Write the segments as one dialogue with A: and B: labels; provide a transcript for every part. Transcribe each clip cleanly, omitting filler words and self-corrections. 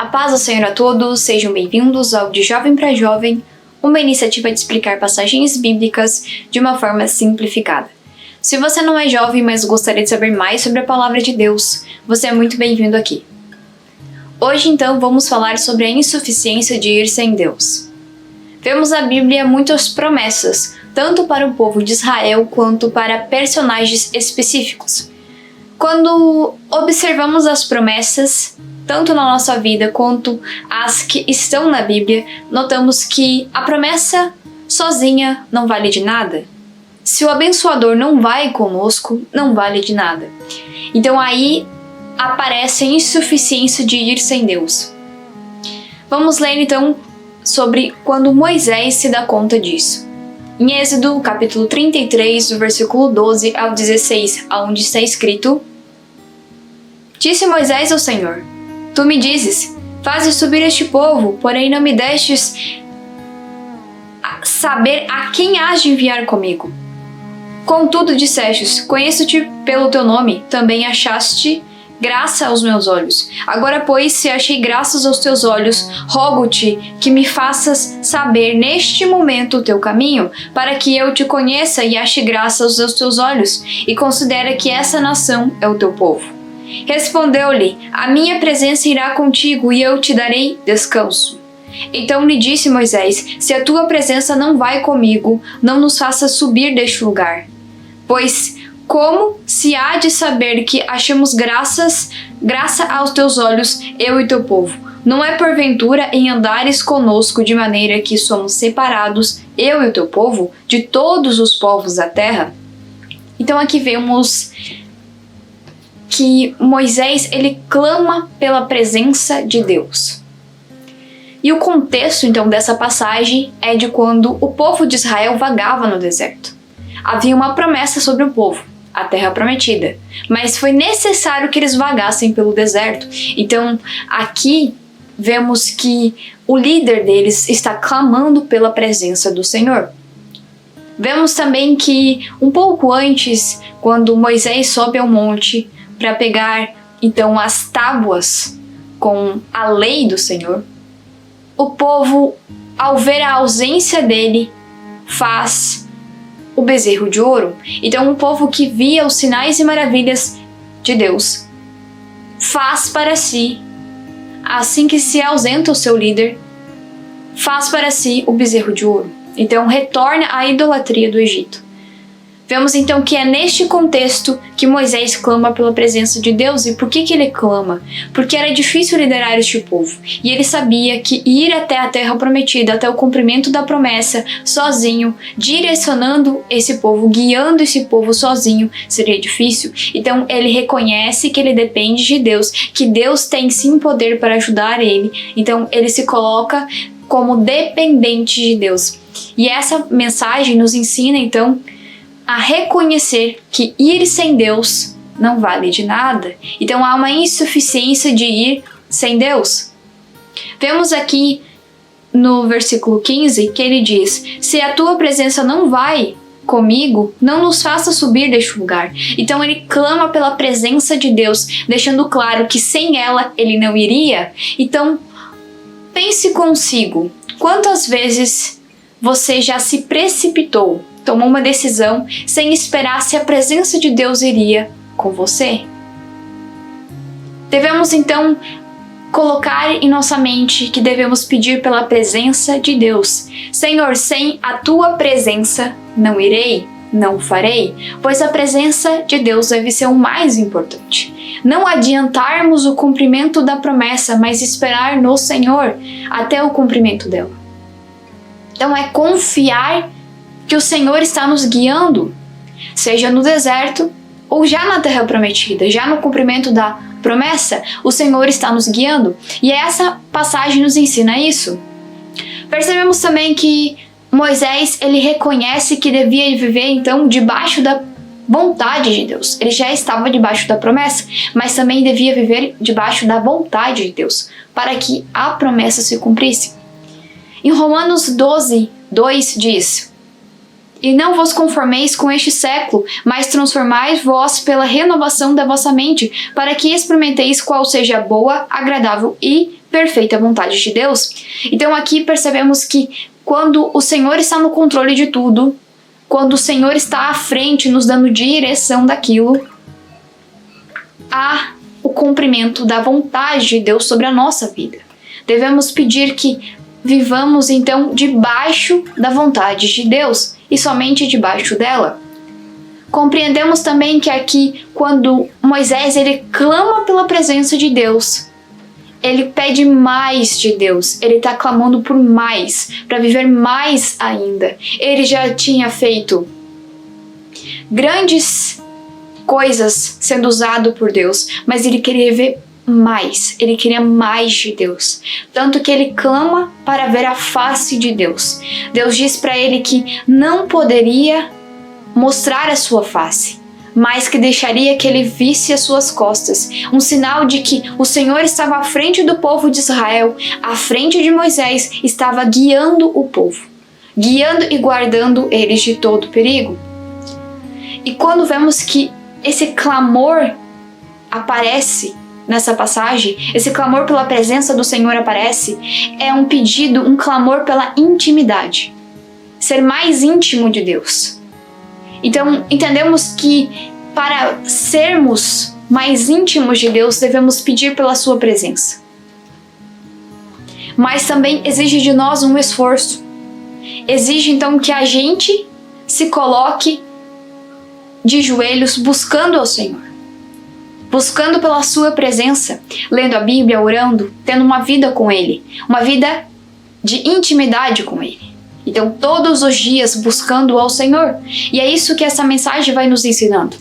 A: paz do Senhor a todos, sejam bem-vindos ao De Jovem para Jovem, uma iniciativa de explicar passagens bíblicas de uma forma simplificada. Se você não é jovem, mas gostaria de saber mais sobre a Palavra de Deus, você é muito bem-vindo aqui. Hoje, então, vamos falar sobre a insuficiência de ir sem Deus. Vemos na Bíblia muitas promessas, tanto para o povo de Israel quanto para personagens específicos. Quando observamos as promessas, tanto na nossa vida quanto as que estão na Bíblia, notamos que a promessa sozinha não vale de nada. Se o abençoador não vai conosco, não vale de nada. Então aí aparece a insuficiência de ir sem Deus. Vamos ler então sobre quando Moisés se dá conta disso. Em Êxodo, capítulo 33, do versículo 12 ao 16, onde está escrito: Disse Moisés ao Senhor: Tu me dizes, faze subir este povo, porém não me destes saber a quem has de enviar comigo. Contudo dissestes, conheço-te pelo teu nome, também achaste graça aos meus olhos. Agora, pois, se achei graças aos teus olhos, rogo-te que me faças saber neste momento o teu caminho, para que eu te conheça e ache graça aos teus olhos, e considere que essa nação é o teu povo. Respondeu-lhe: A minha presença irá contigo e eu te darei descanso. Então lhe disse Moisés: Se a tua presença não vai comigo, não nos faças subir deste lugar. Pois como se há de saber que achamos graça aos teus olhos, eu e teu povo? Não é porventura em andares conosco de maneira que somos separados, eu e o teu povo, de todos os povos da terra? Então aqui vemos que Moisés, ele clama pela presença de Deus. E o contexto, então, dessa passagem é de quando o povo de Israel vagava no deserto. Havia uma promessa sobre o povo, a terra prometida, mas foi necessário que eles vagassem pelo deserto. Então, aqui vemos que o líder deles está clamando pela presença do Senhor. Vemos também que, um pouco antes, quando Moisés sobe ao monte para pegar, então, as tábuas com a lei do Senhor, o povo, ao ver a ausência dele, faz o bezerro de ouro. Então, um povo que via os sinais e maravilhas de Deus faz para si, assim que se ausenta o seu líder, faz para si o bezerro de ouro. Então, retorna à idolatria do Egito. Vemos então que é neste contexto que Moisés clama pela presença de Deus. E por que ele clama? Porque era difícil liderar este povo. E ele sabia que ir até a terra prometida, até o cumprimento da promessa, sozinho, direcionando esse povo, guiando esse povo sozinho, seria difícil. Então ele reconhece que ele depende de Deus, que Deus tem sim poder para ajudar ele. Então ele se coloca como dependente de Deus. E essa mensagem nos ensina então a reconhecer que ir sem Deus não vale de nada. Então há uma insuficiência de ir sem Deus. Vemos aqui no versículo 15 que ele diz: Se a tua presença não vai comigo, não nos faça subir deste lugar. Então ele clama pela presença de Deus, deixando claro que sem ela ele não iria. Então pense consigo, quantas vezes você já se precipitou, tomou uma decisão sem esperar se a presença de Deus iria com você? Devemos então colocar em nossa mente que devemos pedir pela presença de Deus. Senhor, sem a tua presença não irei, não farei, pois a presença de Deus deve ser o mais importante. Não adiantarmos o cumprimento da promessa, mas esperar no Senhor até o cumprimento dela. Então é confiar que o Senhor está nos guiando, seja no deserto ou já na terra prometida, já no cumprimento da promessa, o Senhor está nos guiando. E essa passagem nos ensina isso. Percebemos também que Moisés, ele reconhece que devia viver então debaixo da vontade de Deus. Ele já estava debaixo da promessa, mas também devia viver debaixo da vontade de Deus, para que a promessa se cumprisse. Em Romanos 12, 2 diz: E não vos conformeis com este século, mas transformai-vos pela renovação da vossa mente, para que experimenteis qual seja a boa, agradável e perfeita vontade de Deus. Então aqui percebemos que quando o Senhor está no controle de tudo, quando o Senhor está à frente nos dando direção daquilo, há o cumprimento da vontade de Deus sobre a nossa vida. Devemos pedir que vivamos então debaixo da vontade de Deus e somente debaixo dela. Compreendemos também que aqui, quando Moisés ele clama pela presença de Deus, ele pede mais de Deus, ele está clamando por mais, para viver mais ainda. Ele já tinha feito grandes coisas sendo usado por Deus, mas ele queria ver mais, ele queria mais de Deus. Tanto que ele clama para ver a face de Deus. Deus diz para ele que não poderia mostrar a sua face, mas que deixaria que ele visse as suas costas, um sinal de que o Senhor estava à frente do povo de Israel, à frente de Moisés, estava guiando o povo, guiando e guardando eles de todo perigo. E quando vemos que esse clamor aparece nessa passagem, esse clamor pela presença do Senhor aparece, é um pedido, um clamor pela intimidade, ser mais íntimo de Deus. Então, entendemos que para sermos mais íntimos de Deus, devemos pedir pela sua presença. Mas também exige de nós um esforço. Exige então que a gente se coloque de joelhos buscando ao Senhor. Buscando pela sua presença, lendo a Bíblia, orando, tendo uma vida com Ele, uma vida de intimidade com Ele. Então, todos os dias buscando ao Senhor. E é isso que essa mensagem vai nos ensinando.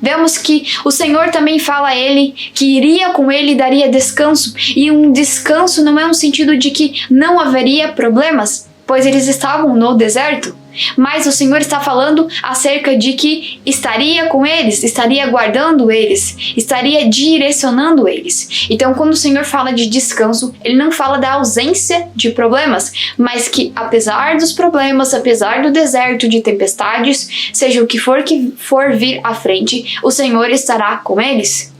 A: Vemos que o Senhor também fala a ele que iria com ele e daria descanso. E um descanso não é um sentido de que não haveria problemas, pois eles estavam no deserto. Mas o Senhor está falando acerca de que estaria com eles, estaria guardando eles, estaria direcionando eles. Então, quando o Senhor fala de descanso, Ele não fala da ausência de problemas, mas que apesar dos problemas, apesar do deserto, de tempestades, seja o que for vir à frente, o Senhor estará com eles.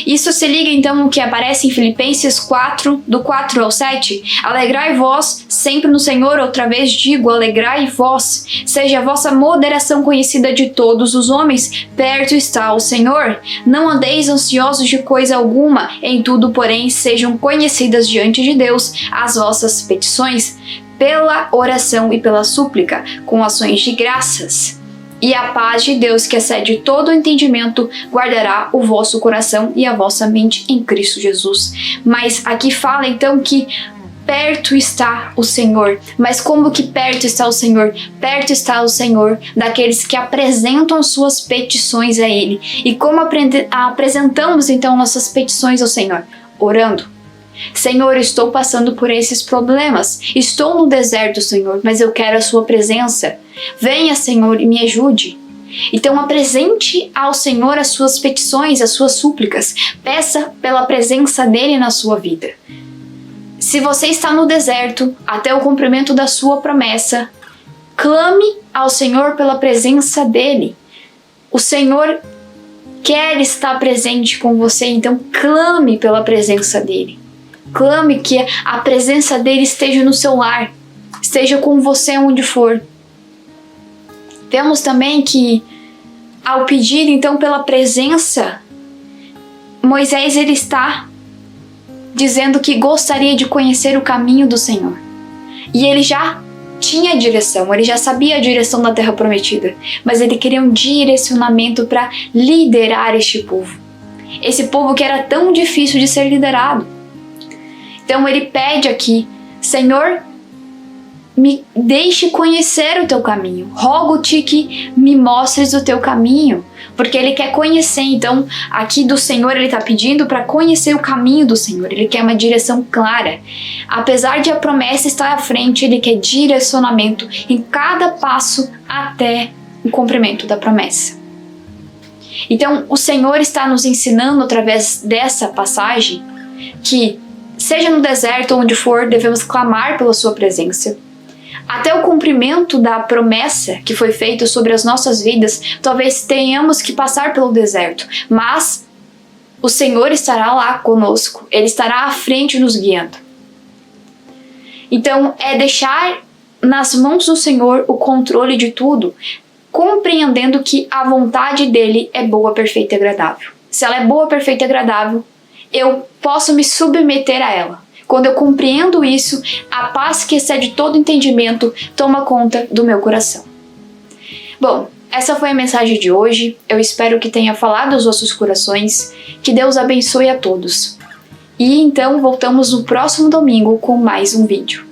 A: Isso se liga então ao que aparece em Filipenses 4, do 4 ao 7. Alegrai vós sempre no Senhor, outra vez digo, alegrai vós. Seja a vossa moderação conhecida de todos os homens, perto está o Senhor. Não andeis ansiosos de coisa alguma, em tudo, porém, sejam conhecidas diante de Deus as vossas petições, pela oração e pela súplica, com ações de graças. E a paz de Deus, que excede todo o entendimento, guardará o vosso coração e a vossa mente em Cristo Jesus. Mas aqui fala então que perto está o Senhor. Mas como que perto está o Senhor? Perto está o Senhor daqueles que apresentam suas petições a Ele. E como apresentamos então nossas petições ao Senhor? Orando. Senhor, estou passando por esses problemas. Estou no deserto, Senhor, mas eu quero a sua presença. Venha, Senhor, e me ajude. Então apresente ao Senhor as suas petições, as suas súplicas. Peça pela presença dele na sua vida. Se você está no deserto, até o cumprimento da sua promessa, clame ao Senhor pela presença dele. O Senhor quer estar presente com você, então clame pela presença dele. Clame que a presença dele esteja no seu lar, esteja com você onde for. Vemos também que, ao pedir então pela presença, Moisés ele está dizendo que gostaria de conhecer o caminho do Senhor. E ele já tinha direção, ele já sabia a direção da terra prometida, mas ele queria um direcionamento para liderar este povo. Esse povo que era tão difícil de ser liderado. Então ele pede aqui, Senhor, me deixe conhecer o teu caminho. Rogo-te que me mostres o teu caminho. Porque ele quer conhecer, então, aqui do Senhor ele está pedindo para conhecer o caminho do Senhor. Ele quer uma direção clara. Apesar de a promessa estar à frente, ele quer direcionamento em cada passo até o cumprimento da promessa. Então, o Senhor está nos ensinando através dessa passagem que seja no deserto ou onde for, devemos clamar pela sua presença. Até o cumprimento da promessa que foi feita sobre as nossas vidas, talvez tenhamos que passar pelo deserto, mas o Senhor estará lá conosco, Ele estará à frente nos guiando. Então, é deixar nas mãos do Senhor o controle de tudo, compreendendo que a vontade dele é boa, perfeita e agradável. Se ela é boa, perfeita e agradável, eu posso me submeter a ela. Quando eu compreendo isso, a paz que excede todo entendimento toma conta do meu coração. Bom, essa foi a mensagem de hoje. Eu espero que tenha falado aos vossos corações. Que Deus abençoe a todos. E então voltamos no próximo domingo com mais um vídeo.